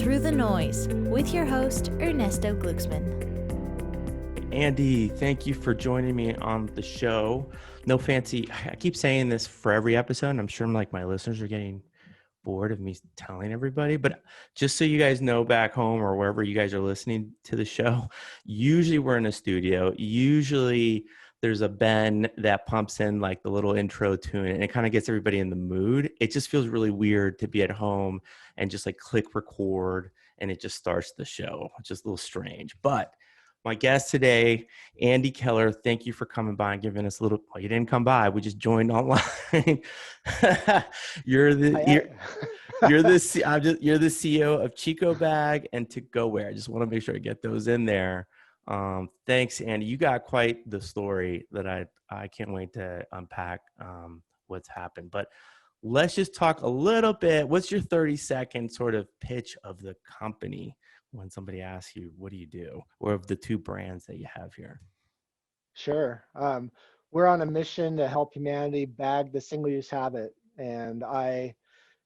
Through the Noise with your host, Ernesto Glucksmann. Andy, thank you for joining me on the show. No fancy, I keep saying this for every episode, and I'm sure my listeners are getting bored of me telling everybody, but just so you guys know back home or wherever you guys are listening to the show, usually we're in a studio. Usually there's a Ben that pumps in like the little intro tune and it kind of gets everybody in the mood. It just feels really weird to be at home and just like click record and it just starts the show. It's just a little strange, but my guest today, Andy Keller, thank you for coming by and giving us a little, well, you didn't come by, we just joined online. you're the CEO of ChicoBag and To-Go Ware. I just want to make sure I get those in there. Thanks, Andy. You got quite the story that I can't wait to unpack what's happened. But let's just talk a little bit. What's your 30-second sort of pitch of the company when somebody asks you, what do you do? Or of the two brands that you have here? Sure. We're on a mission to help humanity bag the single-use habit. And I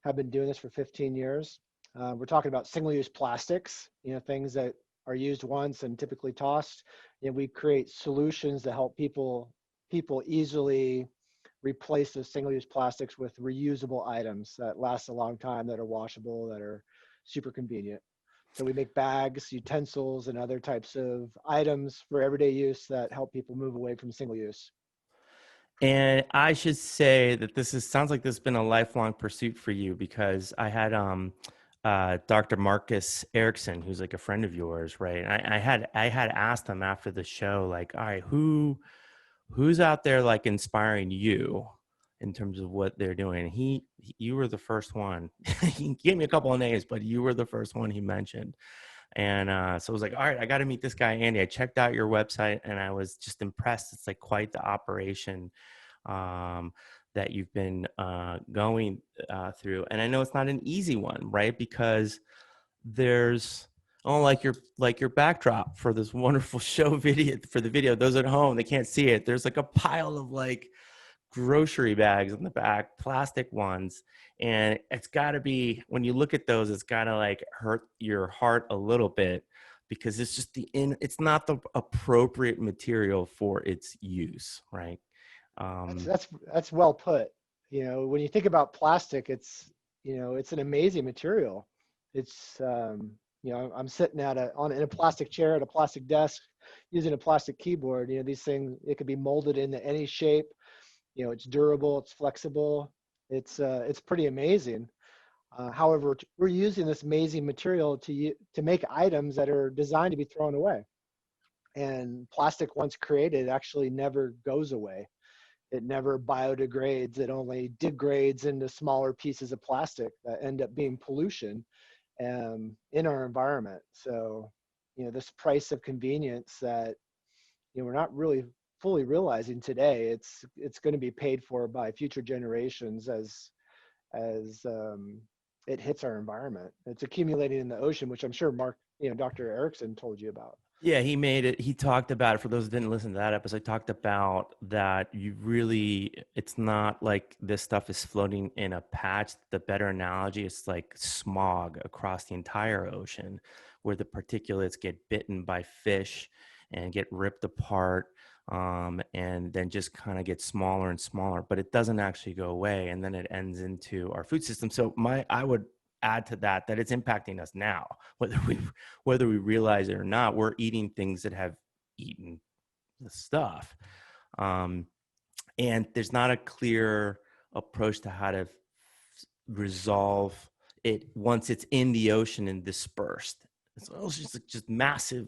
have been doing this for 15 years. We're talking about single-use plastics, things that are used once and typically tossed. We create solutions to help people easily replace those single-use plastics with reusable items that last a long time, that are washable, that are super convenient. So we make bags, utensils, and other types of items for everyday use that help people move away from single use. And I should say that sounds like this has been a lifelong pursuit for you, because I had Dr. Marcus Erickson, who's like a friend of yours, right? I had asked him after the show, like, all right, who's out there like inspiring you in terms of what they're doing? And you were the first one. He gave me a couple of names, but you were the first one he mentioned. And so I was like, all right, I got to meet this guy, Andy. I checked out your website and I was just impressed. It's like quite the operation that you've been going through. And I know it's not an easy one, right? Because there's, like your backdrop for this wonderful show video, for the video, those at home, they can't see it. There's like a pile of like grocery bags in the back, plastic ones. And it's got to be, when you look at those, it's got to like hurt your heart a little bit, because it's just it's not the appropriate material for its use, right? That's well put. When you think about plastic, it's an amazing material. It's I'm sitting in a plastic chair at a plastic desk using a plastic keyboard. These things, it could be molded into any shape. It's durable, it's flexible, it's pretty amazing. However, we're using this amazing material to make items that are designed to be thrown away. And plastic, once created, actually never goes away. It never biodegrades. It only degrades into smaller pieces of plastic that end up being pollution in our environment. So, this price of convenience that we're not really fully realizing today, it's going to be paid for by future generations as it hits our environment. It's accumulating in the ocean, which I'm sure Dr. Erickson told you about. Yeah, he talked about it. For those who didn't listen to that episode, he talked about that it's not like this stuff is floating in a patch. The better analogy is like smog across the entire ocean, where the particulates get bitten by fish and get ripped apart, and then just kind of get smaller and smaller, but it doesn't actually go away. And then it ends into our food system. So I would add to that it's impacting us now, whether we realize it or not. We're eating things that have eaten the stuff. And there's not a clear approach to how to resolve it once it's in the ocean and dispersed. It's just massive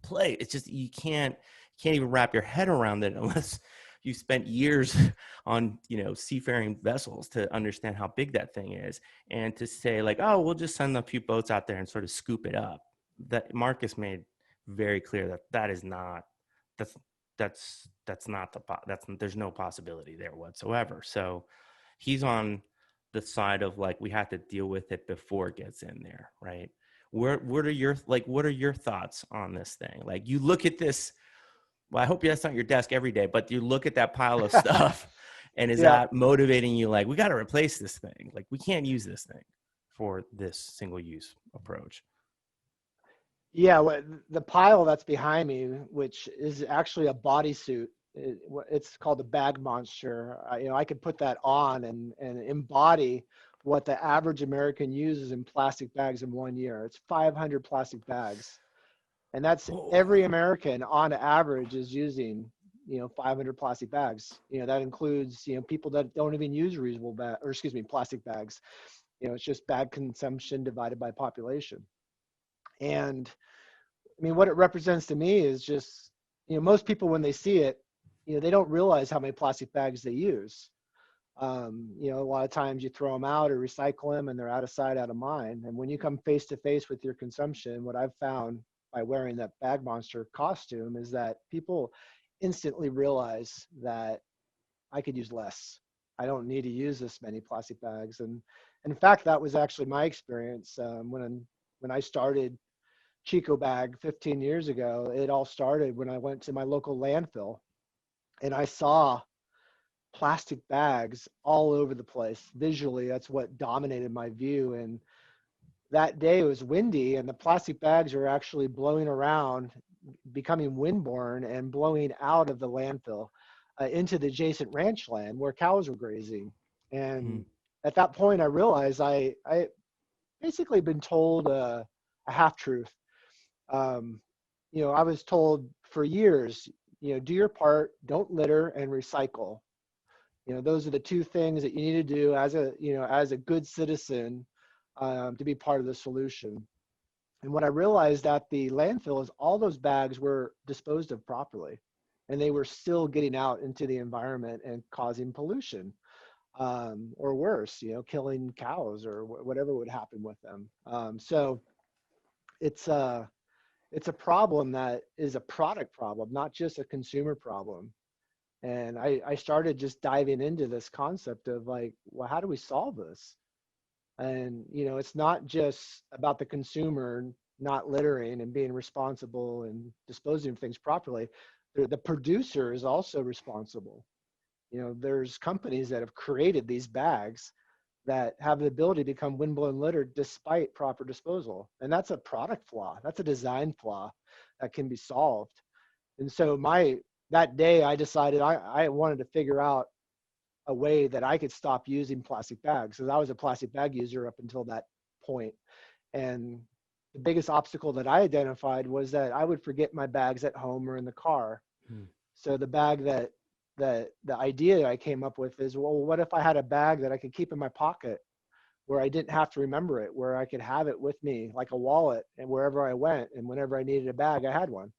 play. It's just, you can't even wrap your head around it unless you spent years on seafaring vessels to understand how big that thing is. And to say like, oh, we'll just send a few boats out there and sort of scoop it up, that Marcus made very clear there's no possibility there whatsoever. So he's on the side of like, we have to deal with it before it gets in there, right? What are your thoughts on this thing? Like, you look at this, well, I hope that's not your desk every day, but you look at that pile of stuff and is that motivating you? Like, we got to replace this thing. Like, we can't use this thing. for this single use approach? Yeah, the pile that's behind me, which is actually a bodysuit, it's called the bag monster. I could put that on and embody what the average American uses in plastic bags in 1 year. It's 500 plastic bags. And that's every American on average is using, 500 plastic bags. That includes, people that don't even use plastic bags. It's just bag consumption divided by population. And I mean, what it represents to me is just, most people when they see it, they don't realize how many plastic bags they use. A lot of times you throw them out or recycle them and they're out of sight, out of mind. And when you come face to face with your consumption, what I've found by wearing that bag monster costume is that people instantly realize that I could use less. I don't need to use this many plastic bags. And in fact, that was actually my experience when I started ChicoBag 15 years ago. It all started when I went to my local landfill and I saw plastic bags all over the place. Visually, that's what dominated my view. And that day it was windy and the plastic bags were actually blowing around, becoming windborne and blowing out of the landfill into the adjacent ranch land where cows were grazing. And at that point, I realized I basically been told a half-truth. I was told for years, do your part, don't litter, and recycle. Those are the two things that you need to do as a good citizen to be part of the solution. And what I realized at the landfill is all those bags were disposed of properly, and they were still getting out into the environment and causing pollution, or worse, killing cows or whatever would happen with them. So it's a problem that is a product problem, not just a consumer problem. And I started just diving into this concept of like, well, how do we solve this? And, it's not just about the consumer not littering and being responsible and disposing of things properly. The producer is also responsible. There's companies that have created these bags that have the ability to become windblown litter despite proper disposal. And that's a product flaw. That's a design flaw that can be solved. And so that day I decided I wanted to figure out a way that I could stop using plastic bags, because I was a plastic bag user up until that point. And the biggest obstacle that I identified was that I would forget my bags at home or in the car. So the idea I came up with is, well, what if I had a bag that I could keep in my pocket where I didn't have to remember it, where I could have it with me like a wallet, and wherever I went, and whenever I needed a bag, I had one.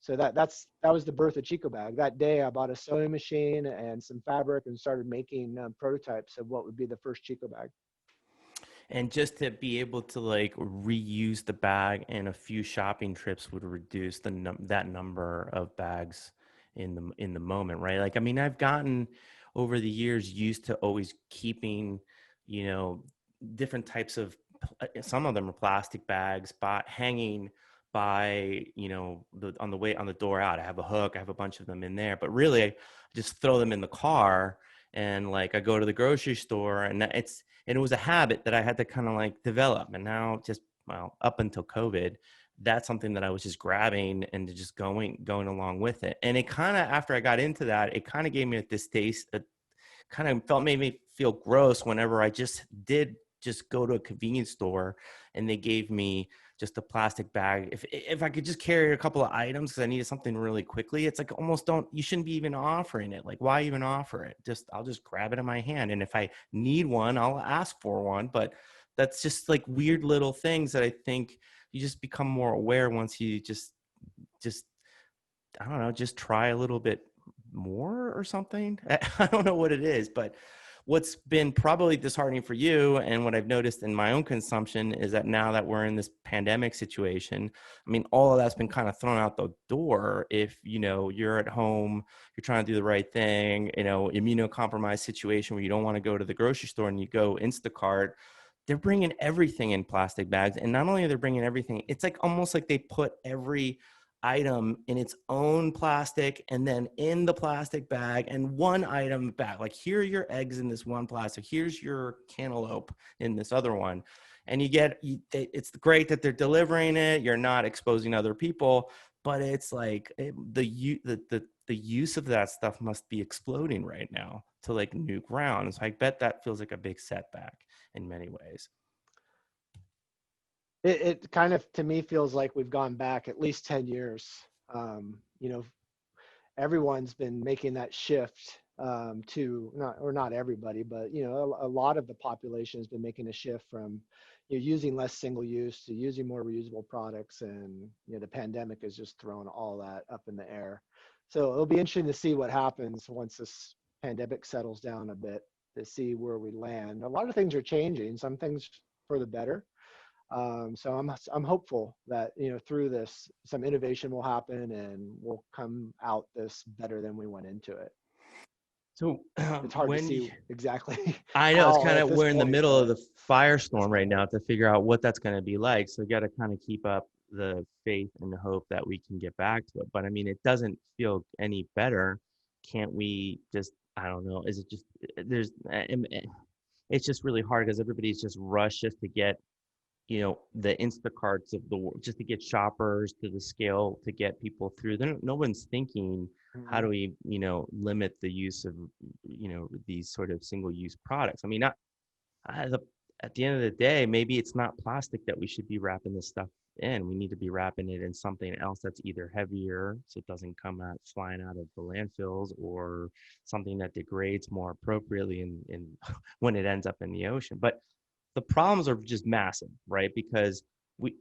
So that was the birth of ChicoBag. That day I bought a sewing machine and some fabric and started making prototypes of what would be the first ChicoBag. And just to be able to like reuse the bag in a few shopping trips would reduce that number of bags in the moment, right? Like, I mean, I've gotten over the years used to always keeping, different types of, some of them are plastic bags, but hanging by, on the door out. I have a hook, I have a bunch of them in there, but really I just throw them in the car. And like I go to the grocery store, and it was a habit that I had to kind of like develop. And now up until COVID, that's something that I was just grabbing and just going along with it. And it kind of, after I got into that, it kind of gave me a distaste, made me feel gross whenever I just go to a convenience store and they gave me just a plastic bag. If I could just carry a couple of items because I needed something really quickly, it's like you shouldn't be even offering it. Like, why even offer it? I'll just grab it in my hand. And if I need one, I'll ask for one. But that's just like weird little things that I think you just become more aware once you just, I don't know, just try a little bit more or something. I don't know what it is, but what's been probably disheartening for you, and what I've noticed in my own consumption, is that now that we're in this pandemic situation, I mean, all of that's been kind of thrown out the door. If, you're at home, you're trying to do the right thing, immunocompromised situation where you don't want to go to the grocery store and you go Instacart, they're bringing everything in plastic bags. And not only are they bringing everything, it's like almost like they put every item in its own plastic and then in the plastic bag, and one item back. Like, here are your eggs in this one plastic. Here's your cantaloupe in this other one. and it's great that they're delivering it. You're not exposing other people, but it's like the use of that stuff must be exploding right now to like new ground. So I bet that feels like a big setback in many ways. It kind of, to me, feels like we've gone back at least 10 years. Everyone's been making that shift to not everybody, but a lot of the population has been making a shift from using less single use to using more reusable products, and the pandemic has just thrown all that up in the air. So it'll be interesting to see what happens once this pandemic settles down a bit, to see where we land. A lot of things are changing, some things for the better. So I'm hopeful that through this some innovation will happen and we'll come out this better than we went into it. So it's hard to see exactly. I know it's kind of, we're in the middle of the firestorm right now to figure out what that's going to be like. So we got to kind of keep up the faith and the hope that we can get back to it. But I mean, it doesn't feel any better. Can't we just, I don't know. Is it just, it's just really hard because everybody's just rushed just to get, the Instacarts of the world, just to get shoppers to the scale, to get people through. No one's thinking, how do we, limit the use of, these sort of single-use products? I mean, at the end of the day, maybe it's not plastic that we should be wrapping this stuff in. We need to be wrapping it in something else that's either heavier, so it doesn't come out flying out of the landfills, or something that degrades more appropriately in when it ends up in the ocean. But the problems are just massive, right? Because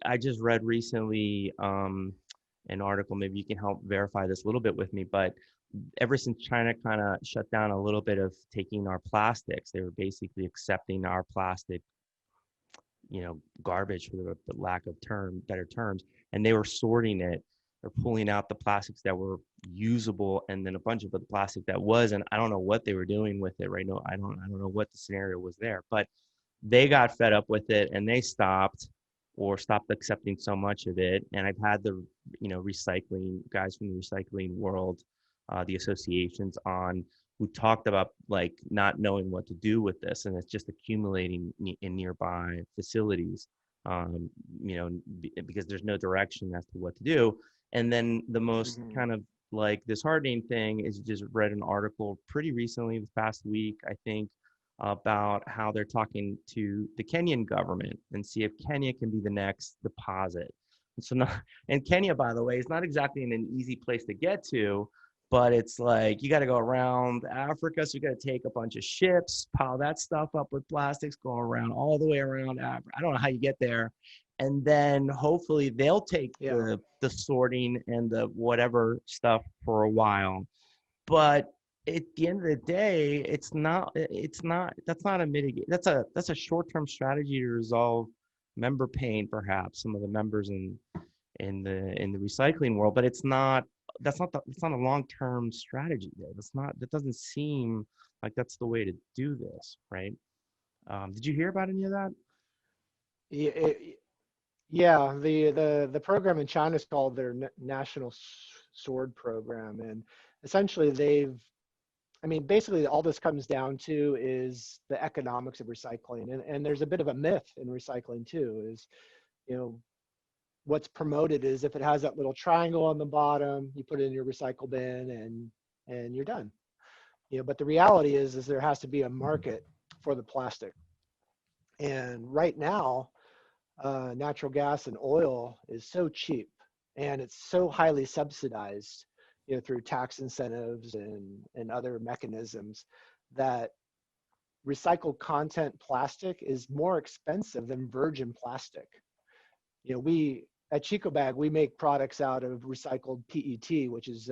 I just read recently an article, maybe you can help verify this a little bit with me, but ever since China kind of shut down a little bit of taking our plastics, they were basically accepting our plastic, garbage, for the lack of better terms, and they were sorting it. They're pulling out the plastics that were usable, and then a bunch of the plastic that was, and I don't know what they were doing with it right now. I don't know what the scenario was there, but they got fed up with it and they stopped accepting so much of it. And I've had the, recycling guys from the recycling world, the associations on, who talked about like not knowing what to do with this. And it's just accumulating in nearby facilities, because there's no direction as to what to do. And then the most kind of like disheartening thing is, just read an article pretty recently, this past week, I think, about how they're talking to the Kenyan government and see if Kenya can be the next deposit. And so and Kenya, by the way, is not exactly in an easy place to get to, but it's like you got to go around Africa. So you got to take a bunch of ships, pile that stuff up with plastics, go around all the way around Africa. I don't know how you get there. And then hopefully they'll take the sorting and the whatever stuff for a while. But at the end of the day, that's not a mitigate. That's a short-term strategy to resolve member pain, perhaps some of the members in the recycling world, but it's not a long-term strategy there. That doesn't seem like that's the way to do this, right? Did you hear about any of that? Yeah, the program in China is called their National Sword Program, and essentially basically all this comes down to is the economics of recycling. And there's a bit of a myth in recycling too, is, what's promoted is if it has that little triangle on the bottom, you put it in your recycle bin and you're done. But the reality is there has to be a market for the plastic. And right now, natural gas and oil is so cheap, and it's so highly subsidized, through tax incentives and other mechanisms, that recycled content plastic is more expensive than virgin plastic. We at ChicoBag, we make products out of recycled PET, which is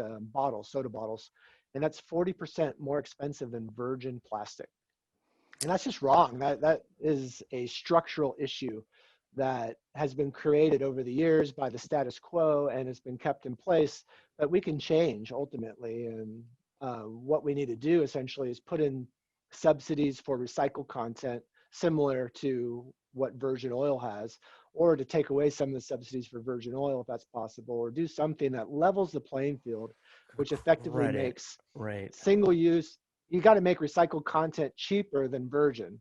soda bottles, and that's 40% more expensive than virgin plastic. And that's just wrong. That is a structural issue that has been created over the years by the status quo and has been kept in place, that we can change ultimately. And what we need to do essentially is put in subsidies for recycled content similar to what virgin oil has, or to take away some of the subsidies for virgin oil if that's possible, or do something that levels the playing field, which effectively makes single use. You got to make recycled content cheaper than virgin.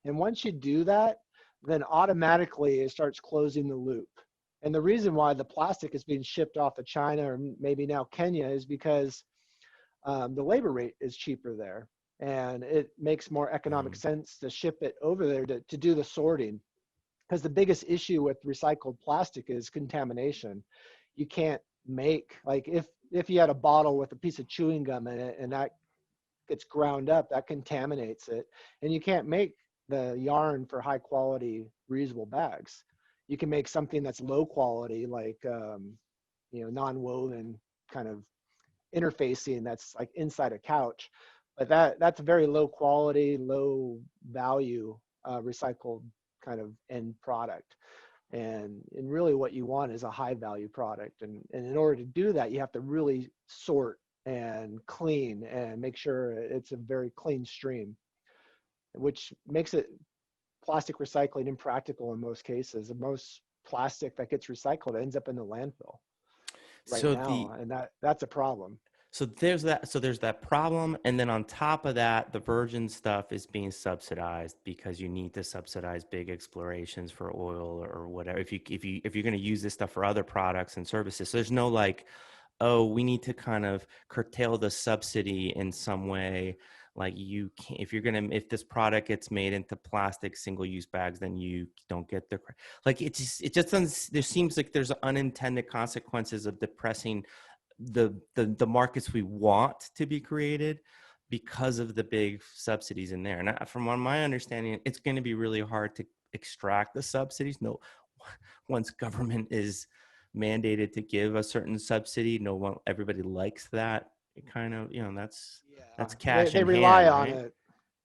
And once you do that, then automatically it starts closing the loop. And the reason why the plastic is being shipped off to China or maybe now Kenya is because the labor rate is cheaper there. And it makes more economic sense to ship it over there to do the sorting. Because the biggest issue with recycled plastic is contamination. You can't make, like if you had a bottle with a piece of chewing gum in it and that gets ground up, that contaminates it. And you can't make the yarn for high quality reusable bags. You can make something that's low quality, like non-woven kind of interfacing that's like inside a couch, but that's a very low quality, low value recycled kind of end product. And really what you want is a high value product. And in order to do that, you have to really sort and clean and make sure it's a very clean stream, which makes it plastic recycling impractical in most cases. And most plastic that gets recycled ends up in the landfill now, and that's a problem. So there's that problem, and then on top of that, the virgin stuff is being subsidized because you need to subsidize big explorations for oil or whatever. If you're going to use this stuff for other products and services, so there's no like, oh, we need to kind of curtail the subsidy in some way. Like you can't, if this product gets made into plastic single-use bags, then you don't get the, like it just doesn't, there seems like there's unintended consequences of depressing the markets we want to be created because of the big subsidies in there. And from my understanding, it's going to be really hard to extract the subsidies. No, once government is mandated to give a certain subsidy, everybody likes that. It kind of, that's cash. They in rely hand, on right? it.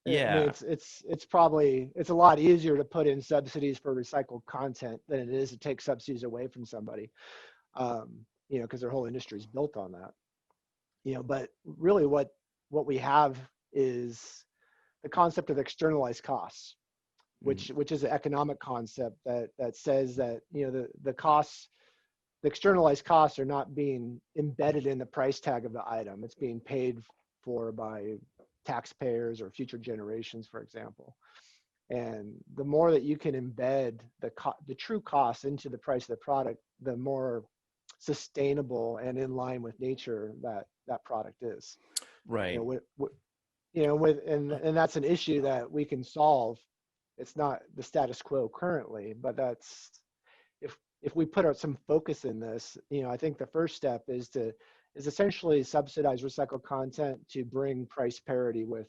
Yeah. I mean, it's probably a lot easier to put in subsidies for recycled content than it is to take subsidies away from somebody. Because their whole industry is built on that. But really what we have is the concept of externalized costs, which is an economic concept that says that, the costs, the externalized costs are not being embedded in the price tag of the item. It's being paid for by taxpayers or future generations, for example. And the more that you can embed the true costs into the price of the product, the more sustainable and in line with nature that product is. Right. And that's an issue that we can solve. It's not the status quo currently, but that's if we put some focus in this, I think the first step is essentially subsidize recycled content to bring price parity with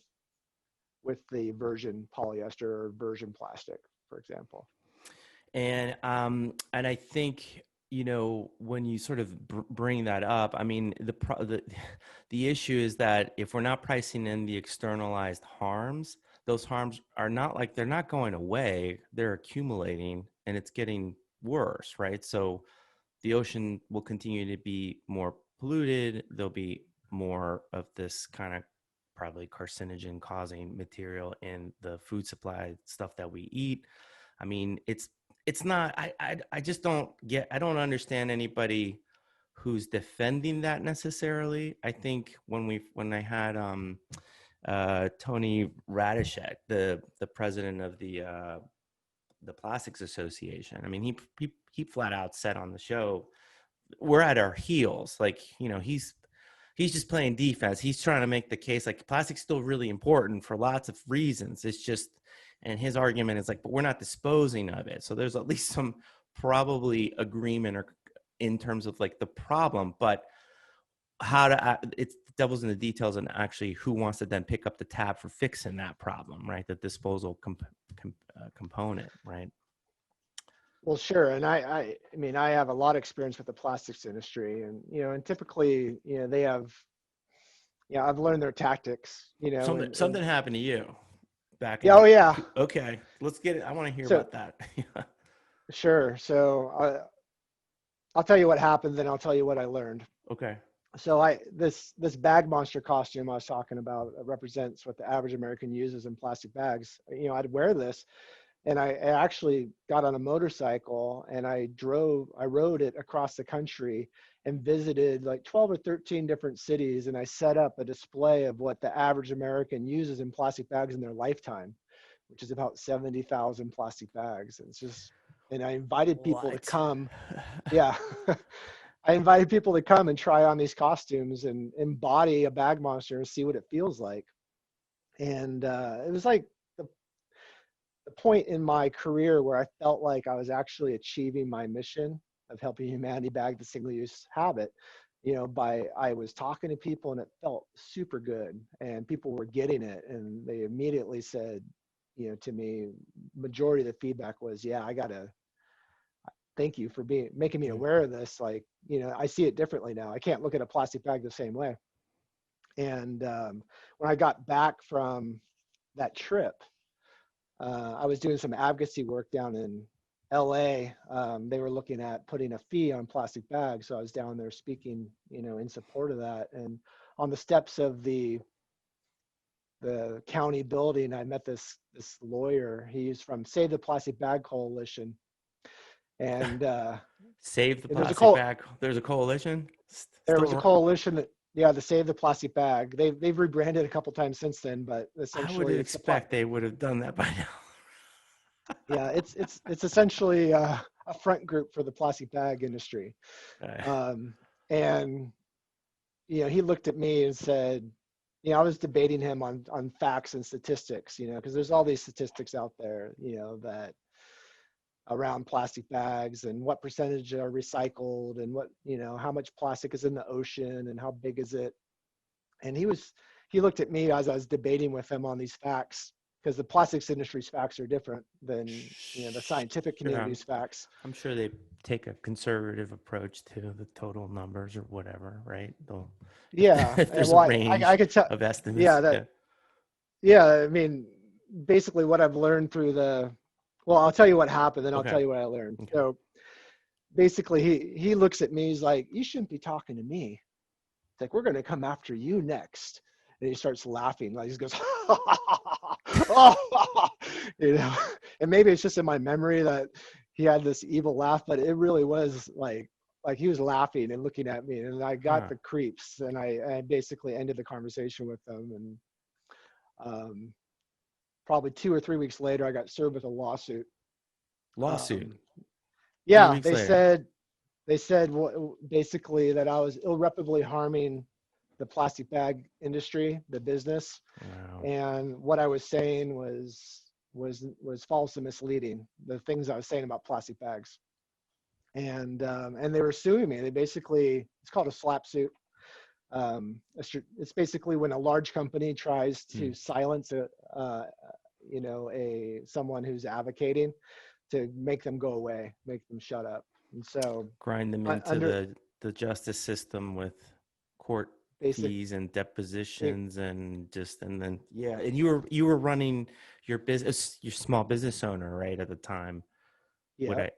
the virgin polyester or virgin plastic, for example. And I think, when you sort of bring that up, I mean, the issue is that if we're not pricing in the externalized harms, those harms are not like, they're not going away, they're accumulating and it's getting worse, right? So the ocean will continue to be more polluted. There'll be more of this kind of probably carcinogen causing material in the food supply stuff that we eat. I mean, it's not, I just don't understand anybody who's defending that necessarily. I think when I had Tony Radishek, the president of the Plastics Association, I mean, he flat out said on the show, we're at our heels. Like, he's just playing defense. He's trying to make the case like plastic's still really important for lots of reasons. It's just, and his argument is like, but we're not disposing of it. So there's at least some probably agreement or in terms of like the problem, but it's devil's in the details and actually who wants to then pick up the tab for fixing that problem, right? The disposal component, right? Well, sure. And I mean, I have a lot of experience with the plastics industry, and, and typically, they have, I've learned their tactics, Something happened to you back in. Yeah. Oh, yeah. Okay. Let's get it. I want to hear about that. Sure. So I'll tell you what happened, then I'll tell you what I learned. Okay. So this bag monster costume I was talking about represents what the average American uses in plastic bags. I'd wear this, and I actually got on a motorcycle and I rode it across the country and visited like 12 or 13 different cities. And I set up a display of what the average American uses in plastic bags in their lifetime. which is about 70,000 plastic bags. It's just, and I invited people to What? come. Yeah. I invited people to come and try on these costumes and embody a bag monster and see what it feels like. And it was like the point in my career where I felt like I was actually achieving my mission of helping humanity bag the single-use habit. I was talking to people and it felt super good, and people were getting it, and they immediately said, to me, majority of the feedback was, yeah, I gotta thank you for making me aware of this. Like, I see it differently now. I can't look at a plastic bag the same way. And when I got back from that trip, I was doing some advocacy work down in LA. They were looking at putting a fee on plastic bags. So I was down there speaking, in support of that. And on the steps of the county building, I met this lawyer. He's from Save the Plastic Bag Coalition. And Save the plastic bag. There's a coalition? There was a coalition that, the Save the Plastic Bag. They've rebranded a couple times since then, but essentially, I would expect they would have done that by now. Yeah, it's essentially a front group for the plastic bag industry. And he looked at me and said, I was debating him on facts and statistics, because there's all these statistics out there, that around plastic bags and what percentage are recycled and what, how much plastic is in the ocean and how big is it. And he looked at me as I was debating with him on these facts, because the plastics industry's facts are different than, the scientific community's facts. I'm sure they take a conservative approach to the total numbers or whatever, right? If there's a range I could tell, of estimates. I mean, basically what I've learned through I'll tell you what happened, then I'll tell you what I learned. Okay. So basically he looks at me, he's like, you shouldn't be talking to me. It's like, we're going to come after you next. And he starts laughing. Like, he goes, and maybe it's just in my memory that he had this evil laugh, but it really was like he was laughing and looking at me, and I got the creeps, and I basically ended the conversation with them. And probably 2 or 3 weeks later, I got served with a lawsuit. Yeah, they said basically that I was irreparably harming the plastic bag industry, the business. Wow. And what I was saying was false and misleading, the things I was saying about plastic bags. And they were suing me. They basically, it's called a slap suit. It's basically when a large company tries to silence someone who's advocating, to make them go away, make them shut up. And so grind them into the justice system with court fees and depositions and then and you were running your business, your small business owner, right, at the time. So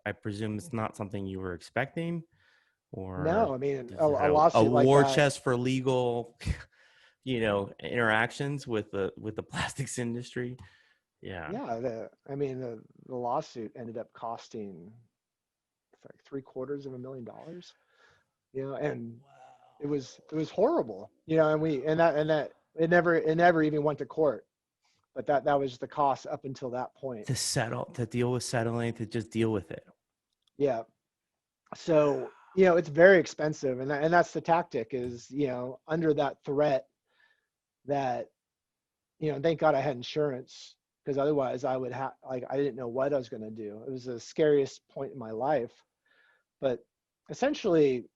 I presume it's not something you were expecting, or no. I mean, a lawsuit like war that, chest for legal interactions with the plastics industry. The lawsuit ended up costing like $750,000, and it was horrible, and that it never even went to court, but that was the cost up until that point, to deal with settling, to just deal with it. Yeah. So, it's very expensive, and that's the tactic is, under that threat that, thank God I had insurance, because otherwise I would have, I didn't know what I was going to do. It was the scariest point in my life. But essentially,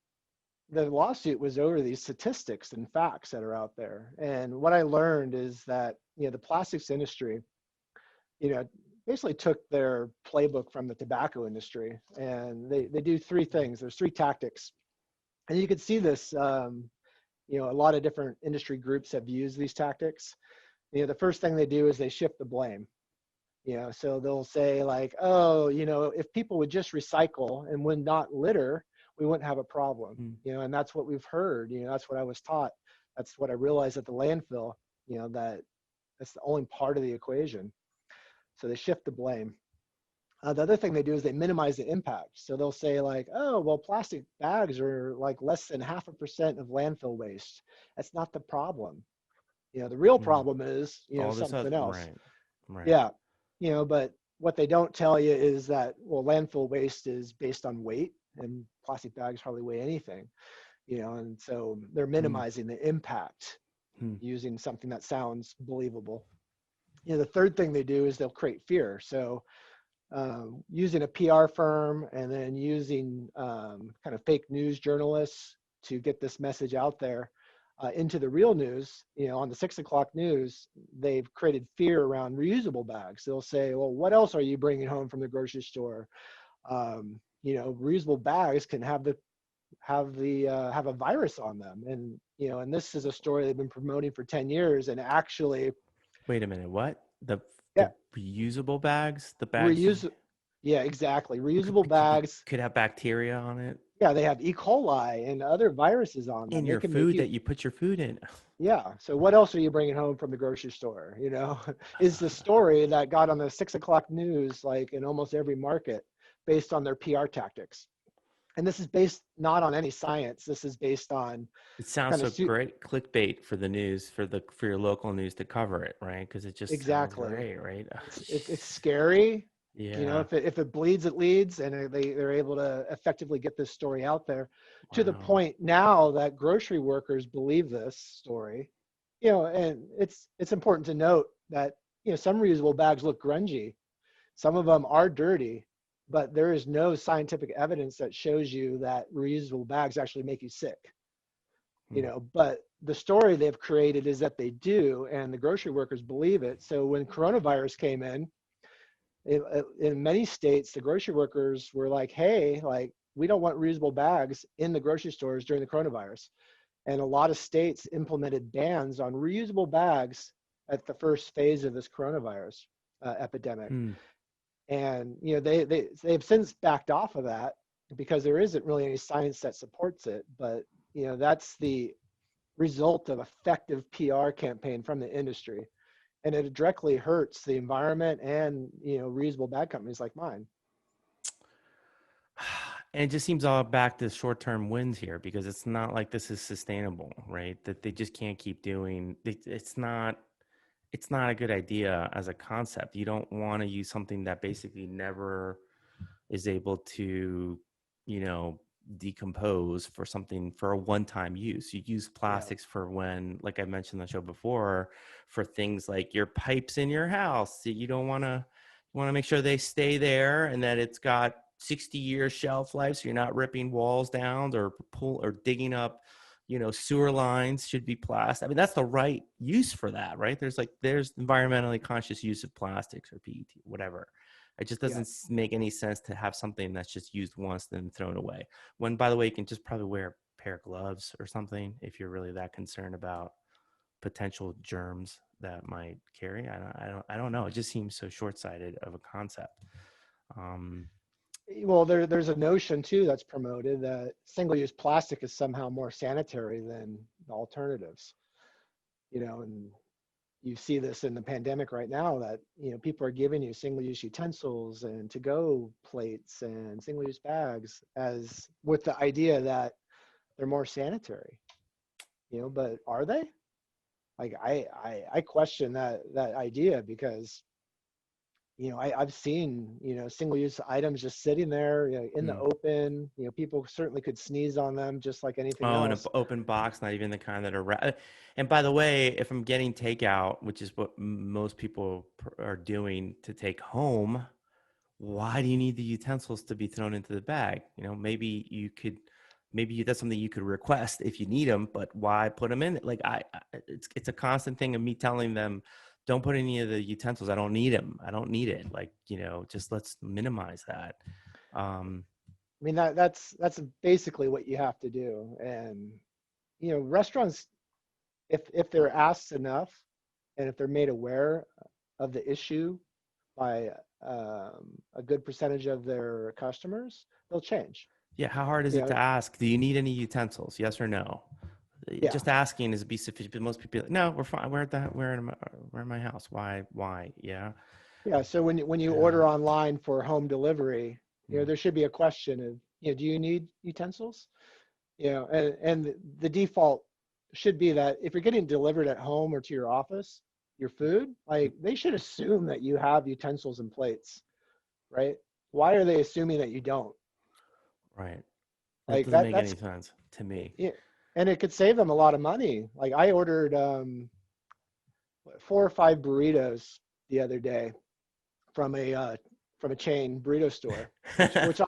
the lawsuit was over these statistics and facts that are out there. And what I learned is that, the plastics industry, basically took their playbook from the tobacco industry, and they do 3 things. There's 3 tactics. And you can see this, a lot of different industry groups have used these tactics. The first thing they do is they shift the blame. So they'll say like, oh, if people would just recycle and would not litter, we wouldn't have a problem. And that's what we've heard. That's what I was taught. That's what I realized at the landfill, that's the only part of the equation. So they shift the blame. The other thing they do is they minimize the impact. So they'll say like, oh, well, plastic bags are like less than 0.5% of landfill waste. That's not the problem. The real problem is, something else. Right. Right. Yeah, but what they don't tell you is that, well, landfill waste is based on weight, and plastic bags hardly weigh anything, and so they're Mm. minimizing the impact Mm. using something that sounds believable. The third thing they do is they'll create fear. So using a PR firm and then using kind of fake news journalists to get this message out there into the real news, on the 6 o'clock news, they've created fear around reusable bags. They'll say, well, what else are you bringing home from the grocery store? Reusable bags can have a virus on them. And this is a story they've been promoting for 10 years. And actually, Wait a minute. What? yeah, The reusable bags? The bags reuse, yeah, exactly. Reusable bags. could have bacteria on it Yeah, they have E. coli and other viruses on them. in They your can make food you, that you put your food in. yeah. So what else are you bringing home from the grocery store? Is the story that got on the 6 o'clock news, like in almost every market, based on their PR tactics. And this is based not on any science. This is based on It sounds kind so of great, clickbait for the news, for your local news to cover it, right? Because it just sounds exactly. great, right? It's scary. Yeah. If it bleeds, it leads, and they're able to effectively get this story out there to the Wow. point now that grocery workers believe this story. And it's important to note that some reusable bags look grungy, some of them are dirty, but there is no scientific evidence that shows you that reusable bags actually make you sick. Hmm. But the story they've created is that they do, and the grocery workers believe it. So when coronavirus came in many states, the grocery workers were like, hey, like, we don't want reusable bags in the grocery stores during the coronavirus. And a lot of states implemented bans on reusable bags at the first phase of this coronavirus epidemic. Hmm. And they've since backed off of that because there isn't really any science that supports it. But that's the result of effective PR campaign from the industry, and it directly hurts the environment and reusable bag companies like mine. And it just seems all back to short-term wins here because it's not like this is sustainable, right? That they just can't keep doing. It's not a good idea as a concept. You don't want to use something that basically never is able to, you know, decompose for a one-time use. You use Yeah, plastics for when, like I mentioned on the show before, for things like your pipes in your house. You don't want to, you want to make sure they stay there and that it's got 60-year shelf life, so you're not ripping walls down or digging up, you know, sewer lines. Should be plastic. I mean, that's the right use for that, right? There's environmentally conscious use of plastics or PET, whatever. It just yeah, doesn't make any sense to have something that's just used once then thrown away. When, by the way, you can just probably wear a pair of gloves or something if you're really that concerned about potential germs that might carry. I don't know. It just seems so short-sighted of a concept. Um, well, there's a notion too that's promoted that single-use plastic is somehow more sanitary than the alternatives. And you see this in the pandemic right now that people are giving you single-use utensils and to-go plates and single-use bags as with the idea that they're more sanitary. But are they? Like I question that idea because I've seen single-use items just sitting there in the hmm. open. People certainly could sneeze on them just like anything Oh, in an else. open box, not even the kind that are. And by the way, if I'm getting takeout, which is what most people are doing to take home, why do you need the utensils to be thrown into the bag? You know, that's something you could request if you need them, but why put them in? Like it's a constant thing of me telling them, don't put any of the utensils. I don't need them. I don't need it. Like, you know, just let's minimize that. I mean, that's basically what you have to do. And restaurants, if they're asked enough and if they're made aware of the issue by a good percentage of their customers, they'll change. Yeah. How hard is You it to know, ask? Do you need any utensils? Yes or no? yeah, Just asking is be sufficient. But most people, no, we're fine. We're in my house. Why? Yeah. yeah. So when you Yeah. order online for home delivery, Mm. there should be a question of, do you need utensils? And the default should be that if you're getting delivered at home or to your office, your food, like they should assume that you have utensils and plates, right? Why are they assuming that you don't? Right. That Like doesn't make any that's sense to me. yeah, and it could save them a lot of money. Like I ordered 4 or 5 burritos the other day from a chain burrito store, which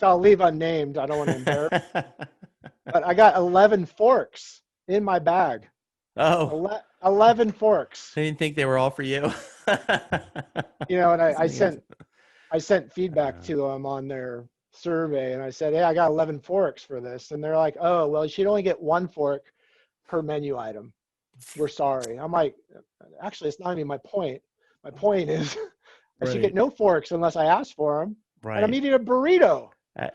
I'll leave unnamed. I don't want to embarrass, but I got 11 forks in my bag. Oh, 11 forks. I didn't think they were all for you. You know, and Doesn't I make any sent sense. I sent feedback Uh, to them on their survey, and I said, "Hey, I got 11 forks for this," and they're like, "Oh, well, you should only get 1 fork per menu item. We're sorry." I'm like, "Actually, it's not even my point. My point is, I should get right. no forks unless I ask for them, and I'm Right. eating a burrito." Uh,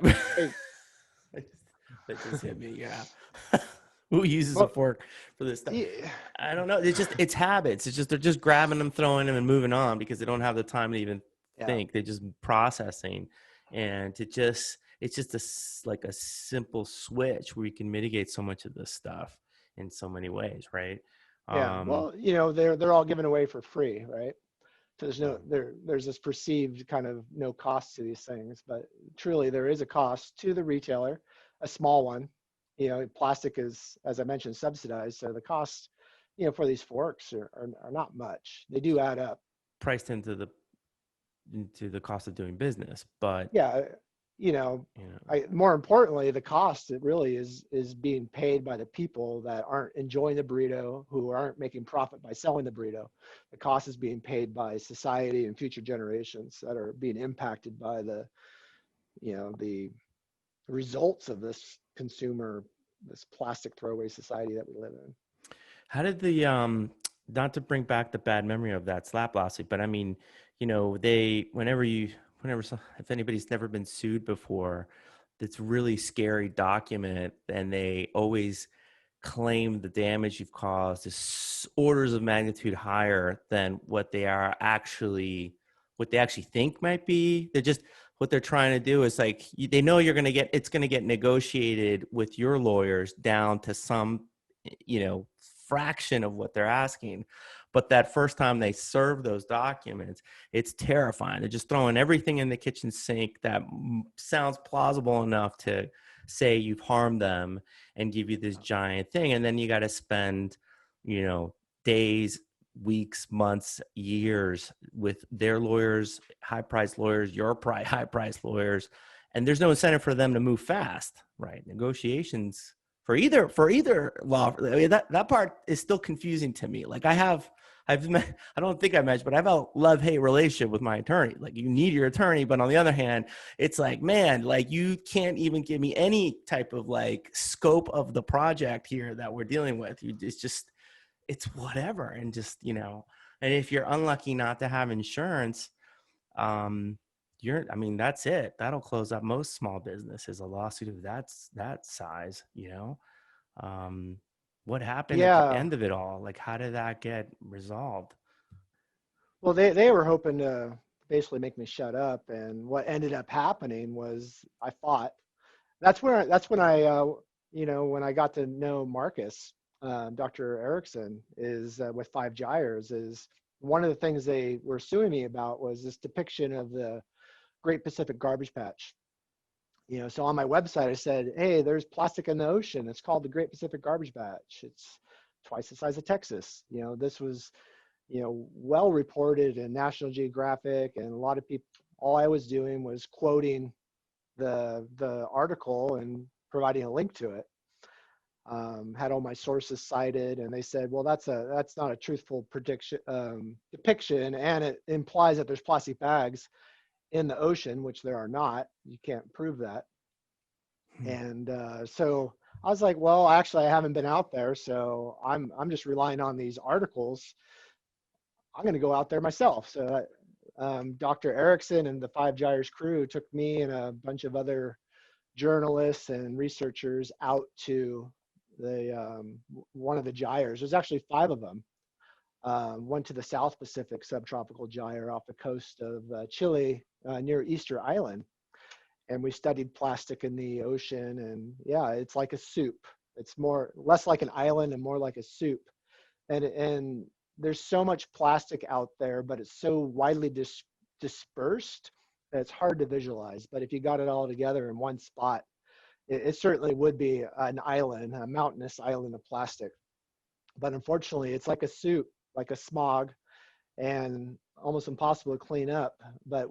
Like, that just hit me. Yeah. Who uses a well, fork for this stuff? yeah, I don't know. It's habits. It's just they're just grabbing them, throwing them, and moving on because they don't have the time to even yeah, think. They're just processing, and it's just like a simple switch where you can mitigate so much of this stuff in so many ways, right? yeah. Um, Well, they're all given away for free, right? So yeah. there's this perceived kind of no cost to these things, but truly there is a cost to the retailer, a small one. Plastic is, as I mentioned, subsidized, so the cost, for these forks are not much. They do add up. Priced into the cost of doing business, but Yeah, you know, you know, more importantly, the cost it really is being paid by the people that aren't enjoying the burrito, who aren't making profit by selling the burrito. The cost is being paid by society and future generations that are being impacted by the results of this plastic throwaway society that we live in. how did the not to bring back the bad memory of that slap lawsuit, but I mean, they if anybody's never been sued before, it's really scary document, and they always claim the damage you've caused is orders of magnitude higher than what they actually think might be. They're just what they're trying to do is like they know it's going to get negotiated with your lawyers down to some fraction of what they're asking. But that first time they serve those documents, it's terrifying. They're just throwing everything in the kitchen sink that sounds plausible enough to say you've harmed them and give you this giant thing. And then you got to spend, days, weeks, months, years with their lawyers, high-priced lawyers, your high-priced lawyers. And there's no incentive for them to move fast, right? Negotiations for either law. I mean, that part is still confusing to me. Like I don't think I mentioned, but I have a love-hate relationship with my attorney. Like you need your attorney, but on the other hand, it's like, man, like you can't even give me any type of like scope of the project here that we're dealing with. It's whatever. And just, and if you're unlucky not to have insurance, um, that's it. That'll close up most small businesses, a lawsuit of that size, um, what happened at the Yeah, end of it all? Like, how did that get resolved? well, they were hoping to basically make me shut up, and what ended up happening was I fought. That's when I got to know Marcus, Dr. Erickson, is with Five Gyres. Is one of the things they were suing me about was this depiction of the Great Pacific Garbage Patch. So on my website, I said, "Hey, there's plastic in the ocean. It's called the Great Pacific Garbage Patch. It's twice the size of Texas." This was, well reported in National Geographic, and a lot of people. All I was doing was quoting the article and providing a link to it. Had all my sources cited, and they said, "Well, that's not a truthful depiction, and it implies that there's plastic bags in the ocean, which there are not. You can't prove that." Hmm. And so I was like, "Well, actually, I haven't been out there, so I'm just relying on these articles. I'm going to go out there myself." So Dr. Erickson and the Five Gyres crew took me and a bunch of other journalists and researchers out to the one of the gyres. There's actually 5 of them. Went to the South Pacific subtropical gyre off the coast of Chile near Easter Island, and we studied plastic in the ocean. And yeah, it's like a soup. It's less like an island and more like a soup. And there's so much plastic out there, but it's so widely dispersed that it's hard to visualize. But if you got it all together in one spot, it certainly would be an island, a mountainous island of plastic. But unfortunately, it's like a soup, like a smog, and almost impossible to clean up. But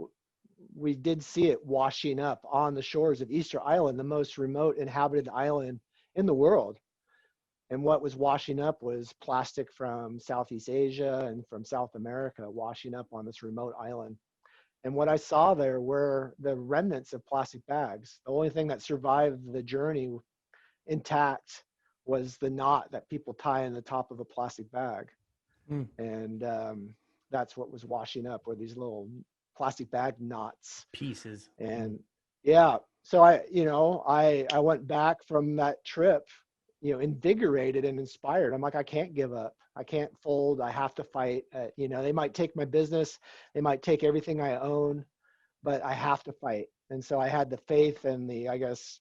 we did see it washing up on the shores of Easter Island, the most remote inhabited island in the world. And what was washing up was plastic from Southeast Asia and from South America washing up on this remote island. And what I saw there were the remnants of plastic bags. The only thing that survived the journey intact was the knot that people tie in the top of a plastic bag. Mm. And that's what was washing up, were these little plastic bag knots. Pieces. And yeah, so I went back from that trip, invigorated and inspired. I'm like, I can't give up. I can't fold. I have to fight. They might take my business. They might take everything I own, but I have to fight. And so I had the faith and the, I guess,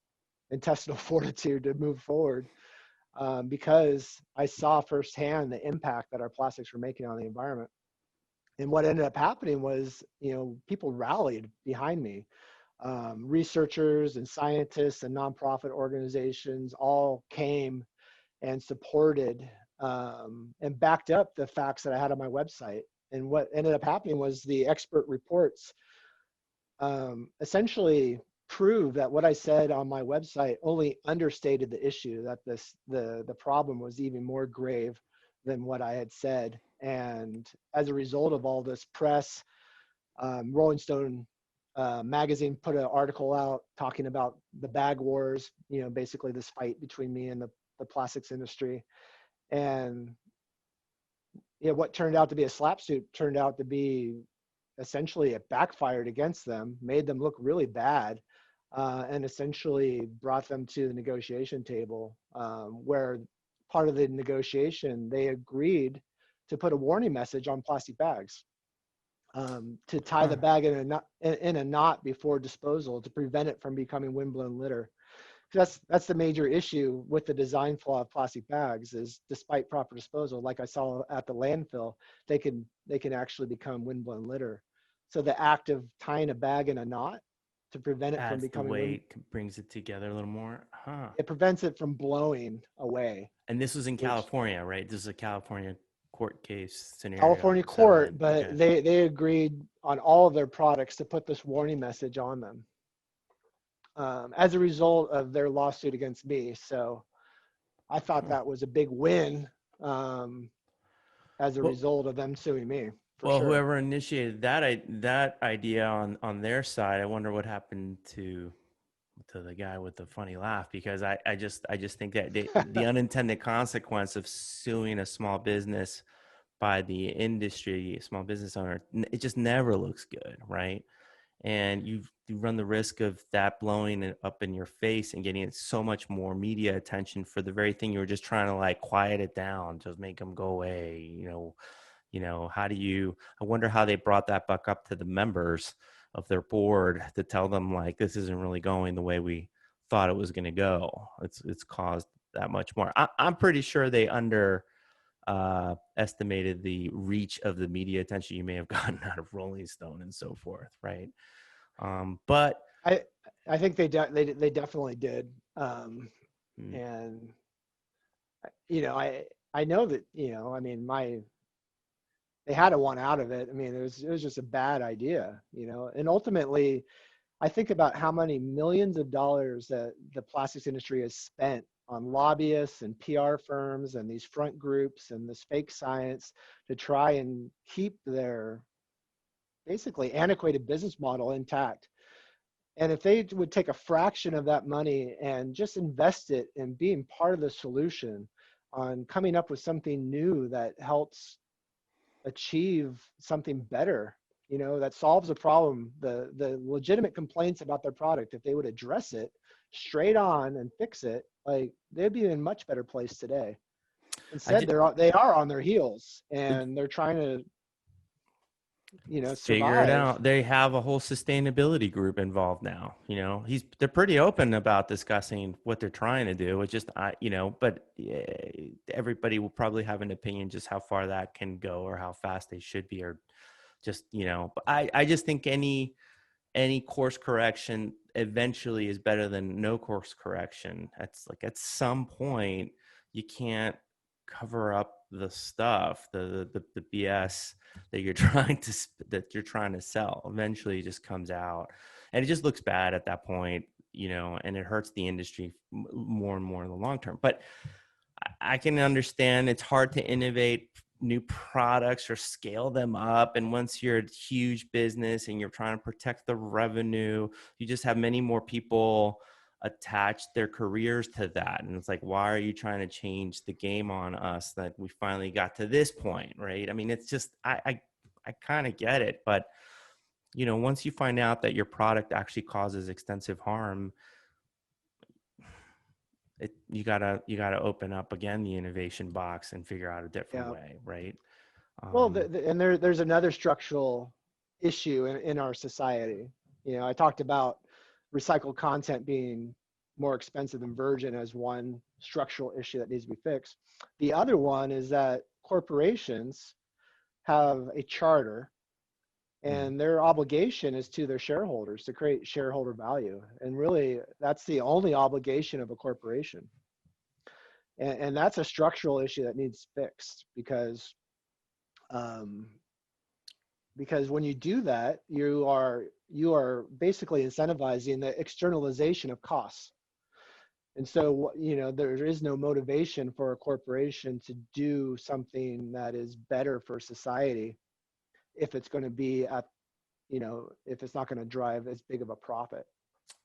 intestinal fortitude to move forward, because I saw firsthand the impact that our plastics were making on the environment. And what ended up happening was, people rallied behind me. Researchers and scientists and nonprofit organizations all came and supported and backed up the facts that I had on my website. And what ended up happening was the expert reports essentially proved that what I said on my website only understated the issue, that the problem was even more grave than what I had said. And as a result of all this press, Rolling Stone magazine put an article out talking about the bag wars, basically this fight between me and the plastics industry. And what turned out to be a slap suit turned out to be essentially, it backfired against them, made them look really bad, and essentially brought them to the negotiation table, where part of the negotiation, they agreed to put a warning message on plastic bags, to tie the bag in a knot before disposal to prevent it from becoming windblown litter. That's the major issue with the design flaw of plastic bags, is despite proper disposal, like I saw at the landfill, they can actually become windblown litter. So the act of tying a bag in a knot to prevent it from becoming the weight, brings it together a little more. It prevents it from blowing away. And this was in California, right? This is a California court case scenario. California court, but okay. They agreed on all of their products to put this warning message on them, as a result of their lawsuit against me. So I thought that was a big win, as a result of them suing me. Well, sure. Whoever initiated that idea on their side, I wonder what happened to the guy with the funny laugh, because I just think that the unintended consequence of suing a small business by the industry, small business owner, it just never looks good, right? And you run the risk of that blowing it up in your face and getting so much more media attention for the very thing you were just trying to like quiet it down, just make them go away. I wonder how they brought that back up to the members of their board to tell them like, this isn't really going the way we thought it was going to go. It's caused that much more. I'm pretty sure they estimated the reach of the media attention you may have gotten out of Rolling Stone and so forth, right? But I think they definitely did, and I know that they had to want out of it. I mean, it was just a bad idea, and ultimately, I think about how many millions of dollars that the plastics industry has spent on lobbyists and PR firms and these front groups and this fake science to try and keep their basically antiquated business model intact. And if they would take a fraction of that money and just invest it in being part of the solution, on coming up with something new that helps achieve something better, that solves a problem, the legitimate complaints about their product, if they would address it straight on and fix it, like, they'd be in a much better place today. Instead, they are on their heels, and they're trying to figure it survive. out. They have a whole sustainability group involved now. They're pretty open about discussing what they're trying to do. It's just but everybody will probably have an opinion just how far that can go or how fast they should be, or just but I just think any course correction eventually is better than no course correction. That's like, at some point you can't cover up the stuff, the BS that you're trying to sell. Eventually it just comes out, and it just looks bad at that point, and it hurts the industry more and more in the long term. But I can understand it's hard to innovate new products or scale them up. And once you're a huge business and you're trying to protect the revenue, you just have many more people attach their careers to that. And it's like, why are you trying to change the game on us that we finally got to this point, right? I mean, it's just, I kind of get it. But, once you find out that your product actually causes extensive harm, you gotta open up again the innovation box and figure out a different way, right? Well, and there's another structural issue in our society. I talked about recycled content being more expensive than virgin as one structural issue that needs to be fixed. The other one is that corporations have a charter, and their obligation is to their shareholders to create shareholder value. And really, that's the only obligation of a corporation. And that's a structural issue that needs fixed, because when you do that, you are basically incentivizing the externalization of costs. And so, there is no motivation for a corporation to do something that is better for society if it's going to be if it's not going to drive as big of a profit.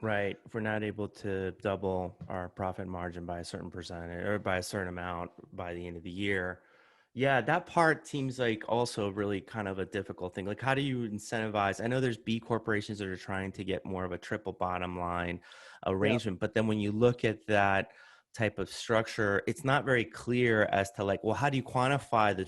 Right. If we're not able to double our profit margin by a certain percentage or by a certain amount by the end of the year. Yeah, that part seems like also really kind of a difficult thing. Like, how do you incentivize? I know there's B corporations that are trying to get more of a triple bottom line arrangement, but then when you look at that type of structure, it's not very clear as to like, well, how do you quantify the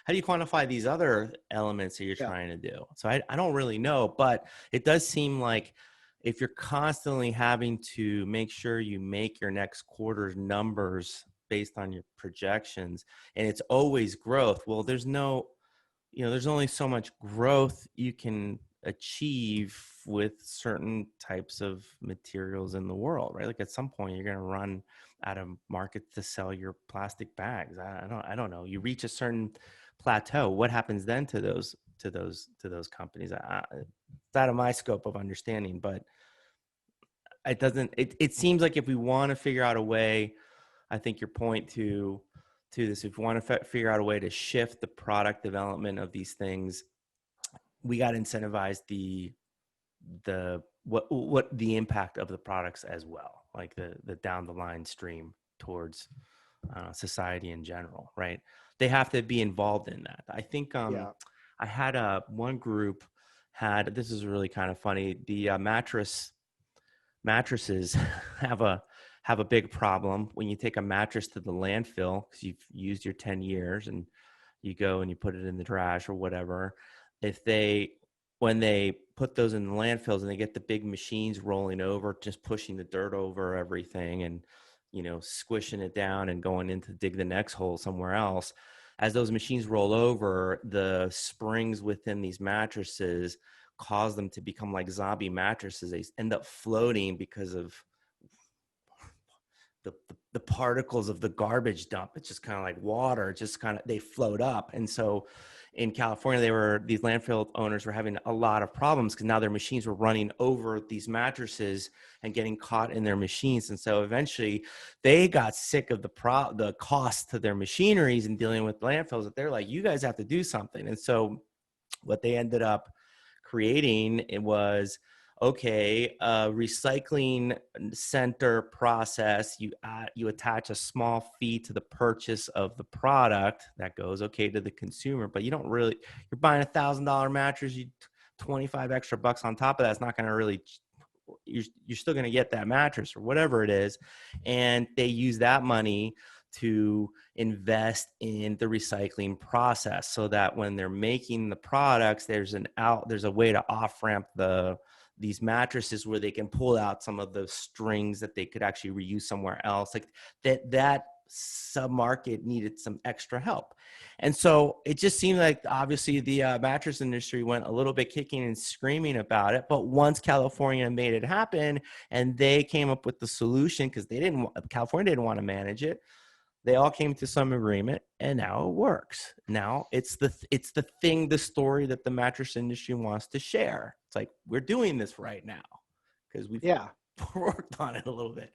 how do you quantify these other elements that you're trying to do? So I don't really know, but it does seem like if you're constantly having to make sure you make your next quarter's numbers based on your projections, and it's always growth, well, there's only so much growth you can achieve with certain types of materials in the world, right? Like, at some point you're going to run out of market to sell your plastic bags. I don't know. You reach a certain plateau. What happens then to those companies? It's out of my scope of understanding, but it seems like if we want to figure out a way, I think your point to this, if we want to figure out a way to shift the product development of these things, we got to incentivize what the impact of the products as well, like the down the line stream towards society in general, right? They have to be involved in that. I think I had one group this is really kind of funny. The mattresses have a big problem when you take a mattress to the landfill because you've used your 10 years and you go and you put it in the trash or whatever. When they put those in the landfills and they get the big machines rolling over, just pushing the dirt over everything and, squishing it down and going in to dig the next hole somewhere else. As those machines roll over, the springs within these mattresses cause them to become like zombie mattresses. They end up floating because of the particles of the garbage dump. It's just kind of like water, they float up. And so in California, these landfill owners were having a lot of problems because now their machines were running over these mattresses and getting caught in their machines. And so eventually they got sick of the cost to their machineries and dealing with landfills, that they're like, you guys have to do something. And so what they ended up creating, it was, okay, recycling center process, you attach a small fee to the purchase of the product that goes to the consumer, but you're buying $1,000 mattress, 25 extra bucks on top of that's not going to really, you're still going to get that mattress or whatever it is. And they use that money to invest in the recycling process so that when they're making the products, there's a way to off ramp these mattresses where they can pull out some of the strings that they could actually reuse somewhere else. Like that sub-market needed some extra help. And so it just seemed like obviously the mattress industry went a little bit kicking and screaming about it. But once California made it happen and they came up with the solution, because California didn't want to manage it, they all came to some agreement, and now it works. Now it's the story that the mattress industry wants to share. It's like, we're doing this right now because we've worked on it a little bit.